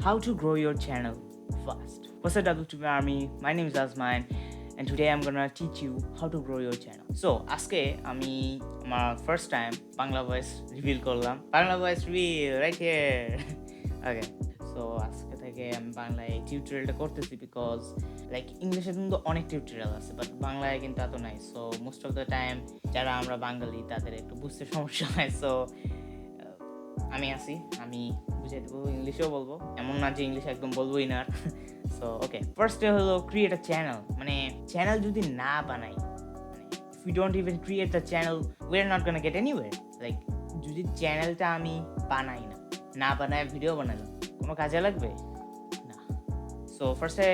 how to grow your channel fast. What's up, WTV Army? My name is Azman, and today I'm gonna teach you how to grow your channel. So, aske ami amar first time Bangla voice reveal korlam. Bangla voice reveal right here. Okay. So আজকে থেকে আমি বাংলায় এই টিউটোরিয়ালটা করতেছি because like ইংলিশে কিন্তু অনেক tutorial আছে বাট বাংলায় কিন্তু এত নাই। So most of the time যারা আমরা বাঙালি তাদের একটু বুঝতে সমস্যা হয়। সো আমি আসি, আমি বুঝাই দেবো, ইংলিশেও বলবো, এমন না যে ইংলিশ একদম বলবোই না। সো ওকে, ফার্স্টে হলো ক্রিয়েট আ চ্যানেল। মানে চ্যানেল যদি না বানাই, মানে if you don't even create the channel, we are not gonna get anywhere. Like যদি চ্যানেলটা আমি বানাই না বানায় ভিডিও বানালাম, কোনো কাজে লাগবে না। সো ফার্স্টে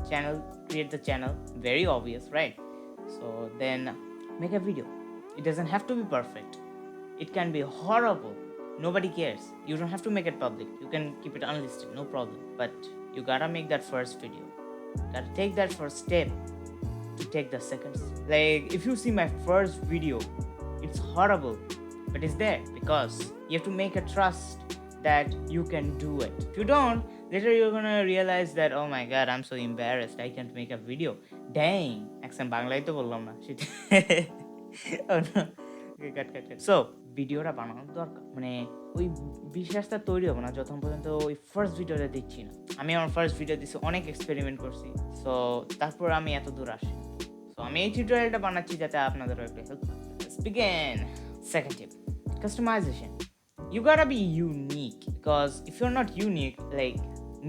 channel, create the channel, very obvious, right? So then make a video. It doesn't have to be perfect. It can be horrible. Nobody cares. You don't have to make it public. You can keep it unlisted, no problem. But you gotta make that first video. Gotta take that first step to take the second step. Like if you see my first video, it's horrible, but it's there because you have to make a trust that you can do it. If you don't, later you're gonna realize that, oh my god, I'm so embarrassed, I can't make a video. Dang, accent Bangla to bollam na shit. Oh no. Cut. So ভিডিওটা বানানোর দরকার, মানে ওই বিশ্বাসটা তৈরি হবে না যতক্ষণ পর্যন্ত ওই ফার্স্ট ভিডিওটা দেখছি না। আমি আমার ফার্স্ট ভিডিও দিচ্ছি, অনেক এক্সপেরিমেন্ট করছি, সো তারপর আমি এত দূর আসি। সো আমি এই টিউটোরিয়ালটা বানাচ্ছি যাতে আপনাদেরও একটু হেল্প হয়। Let's begin. Second tip, customization. You gotta be unique because if you're not unique, like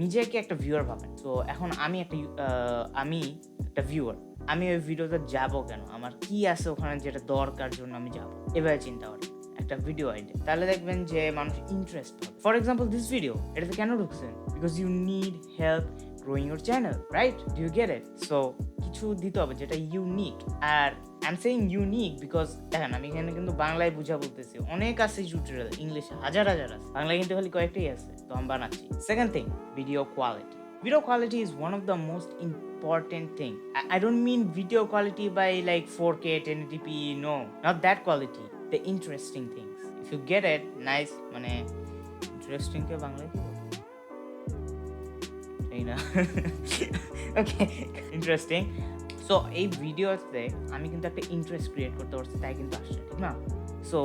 নিজেকে একটা ভিউয়ার ভাবেন। সো এখন আমি একটা ভিউয়ার, আমি ওই ভিডিওতে যাবো কেন, আমার কি আছে ওখানে যেটা দরকার জন্য আমি যাবো, এভাবে চিন্তা করেন একটা ভিডিও আইডিয়া, তাহলে দেখবেন যে মানুষ ইন্টারেস্ট পাবে। ফর এক্সাম্পল দিস ভিডিও, এটাতে কেন ঢুকছেন? Because you need help growing your channel, right? Do you get it? So কিছু দিতে হবে যেটা ইউনিক। আর I am saying unique because দেখেন আমি এখানে কিন্তু বাংলায় বুঝা বলতেছি, অনেক আছে টিউটোরিয়াল, ইংলিশে হাজার আছে, বাংলায় কিন্তু খালি কয়েকটাই আছে, তো আমি বানাচ্ছি। Second thing, video quality. Video quality is one of the most important thing. I don't mean video quality by like 4K 1080p, no, not that quality, the interesting things. If you get it, nice. মানে interesting কে বাংলায় কি বলবো তাই না? ওকে, interesting. So এই ভিডিওতে আমি কিন্তু একটা ইন্টারেস্ট ক্রিয়েট করতে পারছি, তাই কিন্তু আসছে, ঠিক না? সো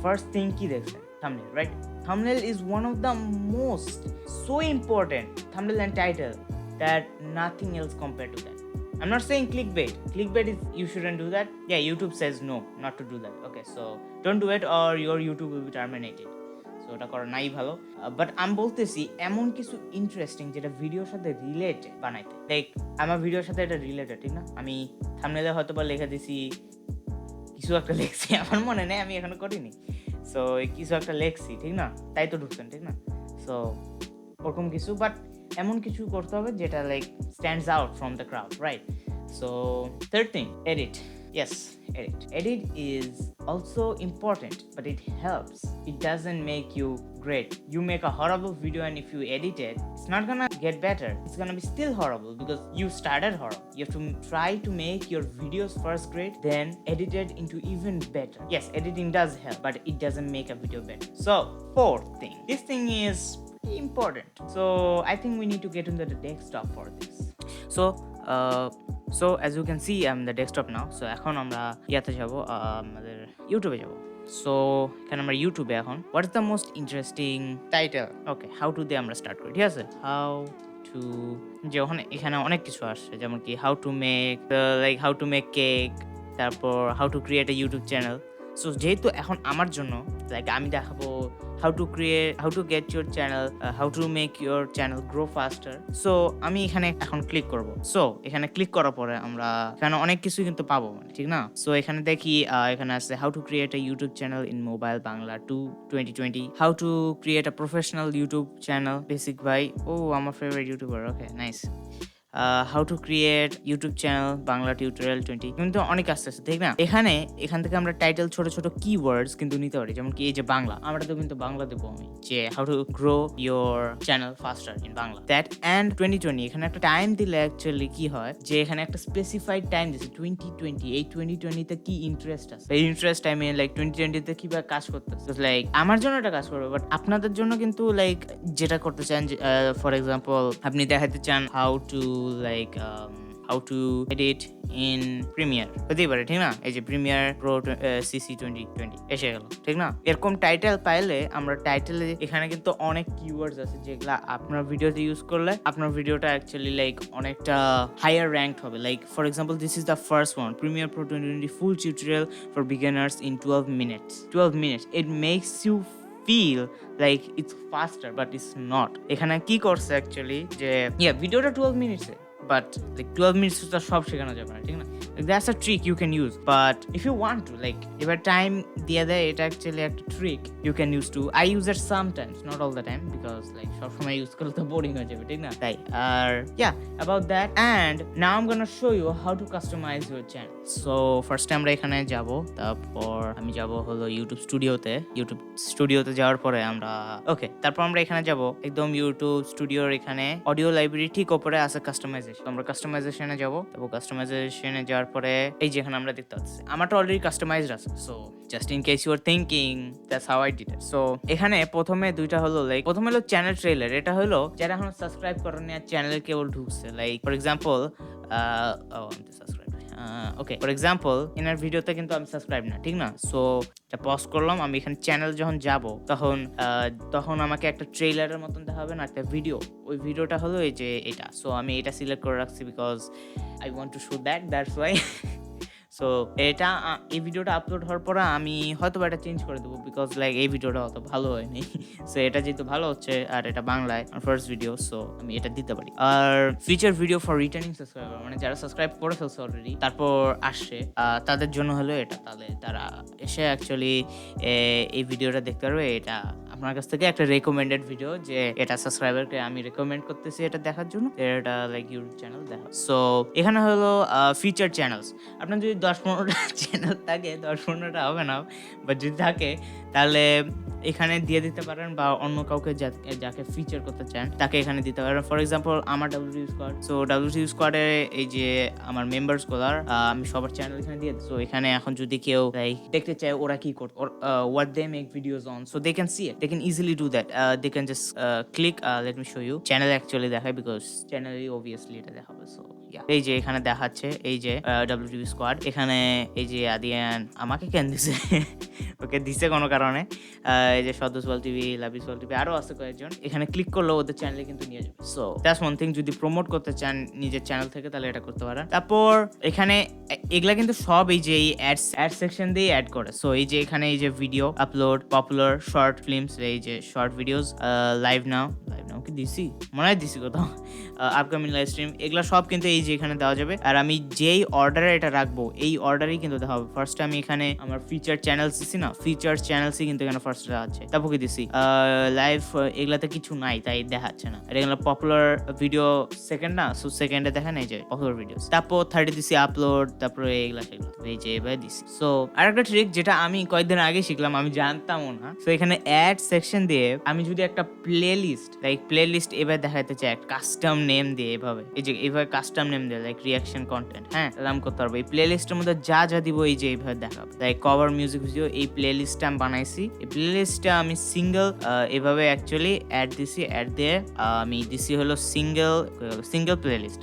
ফার্স্ট থিং কি দেখছেন? Thumbnail, right? Thumbnail is one of the most so important, thumbnail and title, that nothing else compared to that. I'm not saying clickbait. Clickbait is, you shouldn't do that. Yeah, YouTube says no, not to do that. Okay, so don't do it or your YouTube will be terminated. So ওটা করা নাই ভালো। But আমি বলতেছি এমন কিছু interesting যেটা ভিডিওর সাথে রিলেটেড বানাইতে। লাইক আমার ভিডিওর সাথে এটা রিলেটেড, ঠিক না? আমি থাম্বনেলে হয়তো বা লেখা দিছি, কিছু একটা লিখছি, আমার মনে নেই, আমি এখনো করিনি। সো কিছু একটা লেখছি, ঠিক না? তাই তো ঢুকছেন, ঠিক না? সো ওরকম কিছু, বাট এমন কিছু করতে হবে যেটা like stands out from the crowd, right? So third thing, edit. Yes, edit is also important, but it helps. It doesn't make you great. You make a horrible video and if you edit it, it's not gonna get better. It's gonna be still horrible because you started horrible. You have to try to make your videos first great, then edit it into even better. Yes, editing does help, but it doesn't make a video better. So fourth thing, this thing is important. So I think we need to get into the desktop for this. So as you can see, I'm the desktop now. So এখন আমরা ইয়াতে যাব, আমাদের ইউটিউবে যাব। So এখানে আমরা ইউটিউবে এখন what is the most interesting title. Okay, how to দিয়ে আমরা স্টার্ট করি, ঠিক আছে? হাউ টু, যে এখানে অনেক কিছু আসছে, যেমন কি হাউ টু মেক কেক, তারপর how to create a YouTube channel. So যেহেতু এখন আমার জন্য লাইক আমি দেখাবো how to get your channel, how to make your channel grow faster. So আমি এখানে এখন ক্লিক করব। সো এখানে ক্লিক করার পরে আমরা এখানে অনেক কিছু কিন্তু পাবো, মানে ঠিক না? সো এখানে দেখি এখানে আছে how to create a YouTube channel in mobile Bangla 2020, how to create a professional YouTube channel, basic ভাই, ও আমার favourite YouTuber, okay nice. How to create YouTube channel Bangla tutorial 20 কিন্তু অনেক আস্তে আস্তে ঠিক না। এখান থেকে আমরা টাইটেল ছোট ছোট কিওয়ার্ডস কিন্তু নিতে পারি, যেমন কি এই যে বাংলা, আমরা তো কিন্তু বাংলা দেবো আমি যে how to grow your channel ফাস্টার in Bangla that and 2020। এখানে একটা টাইম দিলে অ্যাকচুয়ালি কি হয় যে এখানে একটা স্পেসিফাইড টাইম দিচ্ছে 2020। এই 2020-তে কি ইন্টারেস্ট আছে, এই ইন্টারেস্ট টাইমে লাইক 2020-তে কিভাবে কাজ করতেছে, লাইক আমার জন্য এটা কাজ করবে, বাট আপনাদের জন্য কিন্তু লাইক যেটা করতে চান, ফর এক্সাম্পল আপনি দেখাতে চান how to like how to edit in premier, হতেই পারে ঠিক না। এই যে প্রিমিয়ার প্রো সিসি 2020 এসে গেল ঠিক না। এরকম টাইটেল পাইলে আমরা টাইটেলে এখানে কিন্তু অনেক কিওয়ার্ডস আছে যেগুলা আপনার ভিডিওতে ইউজ করলে আপনার ভিডিওটা অ্যাকচুয়ালি লাইক অনেকটা হায়ার র্যাঙ্কড হবে। Like for example this is the first one, Premiere Pro 2020 full tutorial for beginners in 12 minutes। It makes you feel like it's faster but it's not। এখানে কি করছে actually যে ভিডিওটা 12 minutes but like 12 minutes তো সব শেখানো যাবে না ঠিক না। That's a trick you can use, but if you want to like এবার টাইম দিয়ে দেয়, এটা অ্যাকচুয়ালি একটা trick you can use too. I use it sometimes, not all the time, because like সবসময় ইউজ করলে তো বোরিং হয়ে যাবে ঠিক না। তাই আর about that and now I am gonna show you how to customize your channel. So ফার্স্টে আমরা এখানে যাব, তারপর আমি যাব হলো ইউটিউব স্টুডিওতে যাওয়ার পরে তারপর আমরা এখানে যাব একদম ইউটিউব স্টুডিওর এখানে অডিও লাইব্রেরি ঠিক উপরে আছে কাস্টমাইজেশন। আমরা কাস্টমাইজেশনে যাব, তারপর কাস্টমাইজেশনে যাওয়ার পরে এই যেখানে আমরা দেখতে পাচ্ছি আমারটা অলরেডি কাস্টমাইজড আছে। So just in case you are thinking that's how I did it. So এখানে প্রথমে দুইটা হলো লাইক প্রথমে হলো চ্যানেল ট্রেলার। এটা হলো যারা এখন সাবস্ক্রাইব করেনি আর চ্যানেলে কেবল ঢুকছে, like for example for example এনার ভিডিওতে কিন্তু আমি সাবস্ক্রাইব না ঠিক না। সো এটা পজ করলাম, আমি এখানে চ্যানেল যখন যাব তখন আমাকে একটা ট্রেলারের মতন দেখাবে না একটা ভিডিও, ওই ভিডিওটা হলো এই যে এটা। সো আমি এটা সিলেক্ট করে রাখছি because I want to show that's why. So এই ভিডিওটা আপলোড হওয়ার পরে আমি হয়তো এটা চেঞ্জ করে দেবো বিকজ লাইক এই ভিডিওটা অত ভালো হয়নি। সো এটা যেহেতু ভালো হচ্ছে আর এটা বাংলায় ফার্স্ট ভিডিও, সো আমি এটা দিতে পারি। আর feature video for returning subscriber, মানে যারা সাবস্ক্রাইব করে ফেলছে অলরেডি তারপর আসছে তাদের জন্য হলো এটা। তাহলে তারা এসে অ্যাকচুয়ালি এই ভিডিওটা দেখতে পারবে। এটা আপনার কাছ থেকে একটা রেকমেন্ডেড ভিডিও, যে এটা সাবস্ক্রাইবারকে আমি রেকমেন্ড করতেছি এটা দেখার জন্য, এটা লাইক ইউটিউব চ্যানেল দেখা। সো এখানে হলো ফিচার চ্যানেলস। আপনার যদি 10-15টা চ্যানেল থাকে, 10-15টা হবে না, বা যদি থাকে তাহলে এখানে দিয়ে দিতে পারেন, বা অন্য কাউকে যাকে ফিচার করতে চান তাকে এখানে দিতে পারেন। ফর এক্সাম্পল আমার WT স্কোয়াড, সো WT স্কোয়াডে এই যে আমার মেম্বার্স গুলার আমি সবার চ্যানেল এখানে দিয়ে দিই। সো এখানে এখন যদি কেউ দেখতে চায় ওরা কি করে, what they make videos on, so they can see it, they can easily do that. They can just click, let me show you channel actually দেখায় because channel obviously এটা দেখাবে। সো এই যে এখানে দেখাচ্ছে এই যে WTV স্কোয়াড, এখানে এই যে আদিয়ান আমাকে কেন দিছে ওকে দিছে কোনো কারণে, এই যে সদস্যল টিভি, লাবিসল টিভি, আরো আছে কয়েকজন। এখানে ক্লিক করলে ওদের চ্যানেলে কিন্তু নিয়ে যাবে। সো দ্যাটস ওয়ান থিং, যদি প্রমোট করতে চান নিজের চ্যানেল থেকে তাহলে এটা করতে পারেন। তারপর এখানে এগুলা কিন্তু সব এই যে অ্যাড সেকশন দিয়ে অ্যাড করে। সো এই যে এখানে এই যে video upload, popular, short films, এই যে শর্ট ভিডিওস, লাইভ নাও কি দিছি, মনে হয় দিছি কোথাও, আপকামিং লাইভ স্ট্রিম, এগুলা সব কিন্তু এই যে এখানে দেওয়া যাবে। আর আমি যেই অর্ডারে এটা রাখবো এই অর্ডারেই কিন্তু দেওয়া হবে। ফার্স্টে আমি এখানে আমার ফিচার চ্যানেলস দিছি না, ফিচার চ্যানেলসই কিন্তু এখানে ফার্স্ট দেখাচ্ছে। তারপর কি দিছি লাইভ, এগুলাতে কিছু নাই তাই দেখাচ্ছে না। আর এগুলো পপুলার ভিডিও সেকেন্ড না, সো সেকেন্ডে দেখেন এই যে পপুলার ভিডিওস। তারপর 30 দিছি আপলোড, তারপরে এগুলা সেগুলো এই যে এভাবে দিছি। সো আরেকটা ট্রিক যেটা আমি কয়েকদিন আগে শিখলাম, আমি জানতামও না। সো এখানে অ্যাড সেকশন দিয়ে আমি যদি একটা প্লেলিস্ট এভাবে দেখাতে চাই কাস্টম নেম দিয়ে, এভাবে এই যে এইভাবে কাস্টম নেম দিয়ে লাইক রিয়াকশন কন্টেন্ট, এলাম করতে পারবো। এই প্লে লিস্টের মধ্যে যা দিব এই যে এইভাবে দেখাবে, লাইক কভার মিউজিক ভিডিও। এই প্লে লিস্টটা আমি বানাইছি, এই প্লে লিস্টটা আমি সিঙ্গেল এভাবে অ্যাকচুয়ালি অ্যাড দিছি, অ্যাড দিয়ে আমি দিছি হলো সিঙ্গেল প্লে লিস্ট।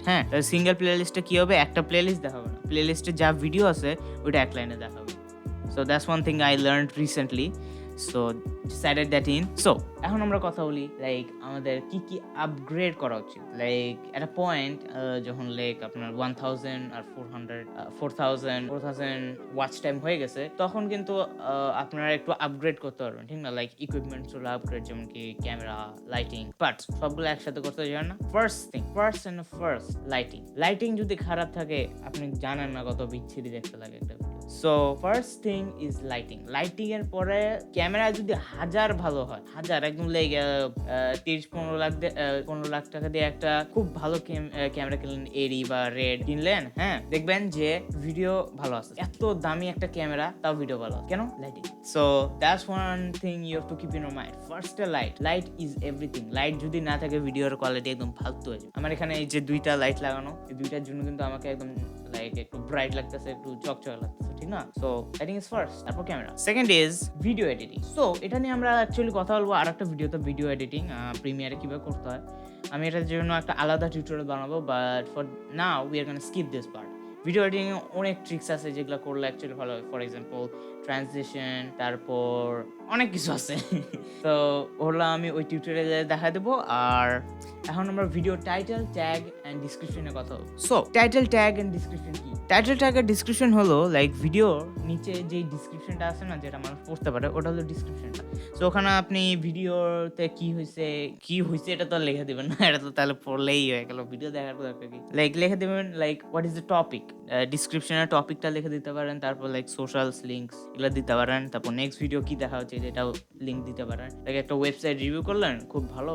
সিঙ্গেল প্লে লিস্টে কি হবে, একটা প্লে লিস্ট দেখাবে না, প্লে লিস্টে যা ভিডিও আছে ওইটা এক লাইনে দেখাবে। So that's one thing I learned recently, so decided that in. So এখন আমরা কথা বলি লাইক আমাদের কি আপগ্রেড করা উচিত। লাইক এট আ পয়েন্ট যখন লাইক আপনার 1000 আর 4000 ওয়াচ টাইম হয়ে গেছে, তখন কিন্তু আপনারা একটু আপগ্রেড করতে পারবেন, ঠিক না। লাইক ইকুইপমেন্টস গুলো আপগ্রেড, যেমন কি ক্যামেরা, লাইটিং, বাট সবগুলো একসাথে করতে যাবেন না। ফার্স্ট লাইটিং যদি খারাপ থাকে আপনি জানেন না কত বিচ্ছিরি দেখতে লাগে একটা video. So first thing is lighting এর পরে ক্যামেরা যদি হাজার ভালো হয়, হাজার একদম 30-15 লাখ টাকা দিয়ে একটা খুব ভালো ক্যামেরা কিনলেন, এরি বা রেড কিনলেন, হ্যাঁ, দেখবেন যে ভিডিও ভালো আসে। এত দামি একটা ক্যামেরা তাও ভিডিও ভালো, কেন? Lighting. So that's one thing you have to keep in your mind. First light is everything. Light যদি না থাকে ভিডিওর কোয়ালিটি একদম ফালতু হয়ে যায়। আমার এখানে এই যে 2টা লাইট লাগানো, এই 2টার জন্য কিন্তু আমাকে একদম একটু ব্রাইট লাগতেছে, একটু চকচকে লাগতেছে, ঠিক না? সো লাইটিং ইজ ফার্স্ট, তারপর camera. Second is video editing. So এটা নিয়ে আমরা অ্যাকচুয়ালি কথা বলবো আর একটা ভিডিওতে, ভিডিও এডিটিং প্রিমিয়ারে কিভাবে করতে হয়। আমি এটার জন্য একটা আলাদা টিউটোরিয়াল বানাবো, but for now we are gonna skip this part. Video editing এ অনেক ট্রিক্স আছে যেগুলো করলে অ্যাকচুয়ালি ভালো হয়। ফর এক্সাম্পল ট্রান্সলেশন, তারপর অনেক কিছু আছে। তো ওগুলো আমি ওই টিউটোরিয়ালে দেখা দেবো। আর এখন আমরা ভিডিও টাইটেল, ট্যাগ এন্ড ডিসক্রিপশনের কথা বলবো। So title, tag and description কি? টাইটেল, ট্যাগ এর ডিসক্রিপশন হলো ভিডিওর নিচে যে ডিসক্রিপশনটা আছে না, যেটা মানুষ পড়তে পারে, ওটা হলো ডিসক্রিপশনটা। সো ওখানে আপনি ভিডিওতে কি হয়েছে এটা তো লিখে দিবেন না, এটা তো তাহলে পড়লেই হয়ে গেল। ভিডিও দেখার পর একটা কি লিখে দিবেন হোয়াট ইজ দ্য টপিক। ডিসক্রিপশনের টপিকটা লিখে দিতে পারেন, তারপর সোশ্যালস লিঙ্কস এগুলো দিতে পারেন, তারপর নেক্সট ভিডিও কি দেখা হচ্ছে যেটাও লিঙ্ক দিতে পারেন। একটা ওয়েবসাইট রিভিউ করলেন, খুব ভালো,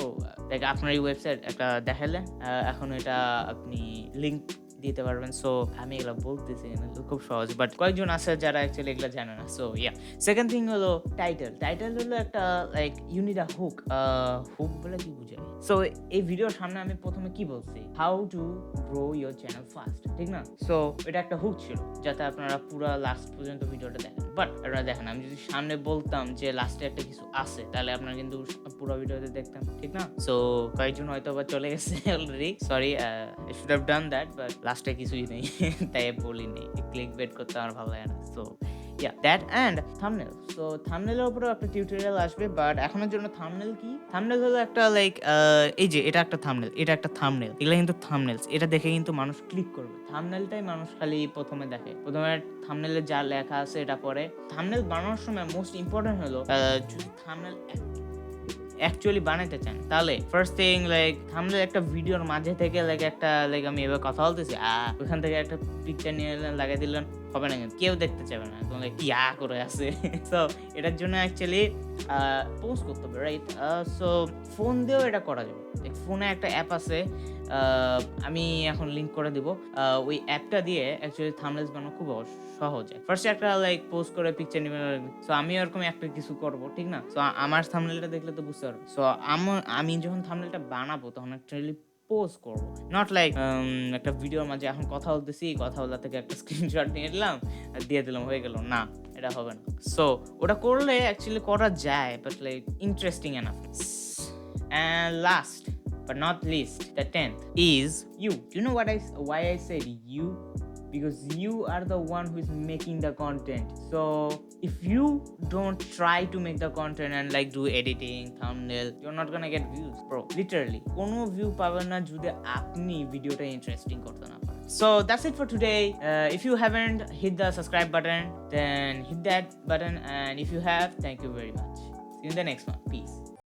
আপনার এই ওয়েবসাইট একটা দেখালেন, এখন এটা আপনি লিঙ্ক দিতে পারবেন। সো আমি এগুলো বলতেছি খুব সহজ, বাট কয়েকজন আছে যারা অ্যাকচুয়ালি এগুলো জানে না। সো সেকেন্ড থিং হলো টাইটেল হলো একটা ইউ নিড আ হুক বলে কি বুঝায়। সো এই ভিডিওর সামনে আমি প্রথমে কি বলছি, how to grow your channel fast, ঠিক না? সো এটা একটা হুক ছিল যাতে আপনারা পুরো লাস্ট পর্যন্ত ভিডিওটা দেখেন। বাট আপনারা দেখেন, আমি যদি সামনে বলতাম যে লাস্টে একটা কিছু আছে, তাহলে আপনারা কিন্তু পুরো ভিডিওতে দেখতাম, ঠিক না? সো কয়েকজন হয়তো বা চলে গেছে already, sorry, I should have done that, but লাস্টে কিছুই নেই, তাই বলিনি। ক্লিক বেট করতে আমার ভালো লাগে না। So that and thumbnail. So থাম্বনেলের উপরেও একটা টিউটোরিয়াল আসবে, বাট এখনের জন্য থাম্বনেল কি? থাম্বনেল হলো একটা এই যে এটা একটা থাম্বনেল, এটা একটা থাম্বনেল, এগুলো কিন্তু থাম্বনেলস। এটা দেখে কিন্তু মানুষ ক্লিক করবে। থাম্বনেলটাই মানুষ খালি প্রথমে দেখে, প্রথমে থাম্বনেলে যা লেখা আছে এটা পরে। থাম্বনেল বানানোর সময় মোস্ট ইম্পর্টেন্ট হলো যদি থাম্বনেল অ্যাকচুয়ালি বানাইতে চান, তাহলে ফার্স্ট থিং থাম্বনেল একটা ভিডিওর মাঝে থেকে একটা আমি এবার কথা বলতেছি, ওখান থেকে একটা পিকচার নিয়ে এলেন, লাগাই দিলেন, হবে না, কিন্তু কেউ দেখতে চাবে না, কি করে আছে। সো এটার জন্য অ্যাকচুয়ালি পোস্ট করতে হবে, রাইট? সো ফোন দিয়েও এটা করা যাবে। ফোনে একটা অ্যাপ আছে, আমি এখন লিঙ্ক করে দিব। ওই অ্যাপটা দিয়ে অ্যাকচুয়ালি থাম্বনেলস বানানো খুব সহজ। ফার্স্টে একটা পোস্ট করে পিকচার নেবেন। সো আমি এরকম একটা কিছু করব, ঠিক না? সো আমার থাম্বনেলটা দেখলে তো বুঝতে পারবে। সো আমি যখন থাম্বনেলটা বানাবো তখন অ্যাকচুয়ালি পোস্ট করবো, নট একটা ভিডিওর মাঝে এখন কথা বলতেছি, কথা বলা থেকে একটা স্ক্রিনশট নিয়ে নিলাম আর দিয়ে দিলাম, হয়ে গেল না, এটা হবে না। সো ওটা করলে অ্যাকচুয়ালি করা যায়, but interesting enough. And last but not least, the 10th is you. You know why I said you? Because you are the one who is making the content. So if you don't try to make the content and do editing, thumbnail, you're not gonna get views, bro. Literally কোনো view পাবেন না যদি আপনি ভিডিওটা interesting করতে না পারেন। So that's it for today. If you haven't hit the subscribe button, then hit that button, and if you have, thank you very much. See you in the next one. Peace.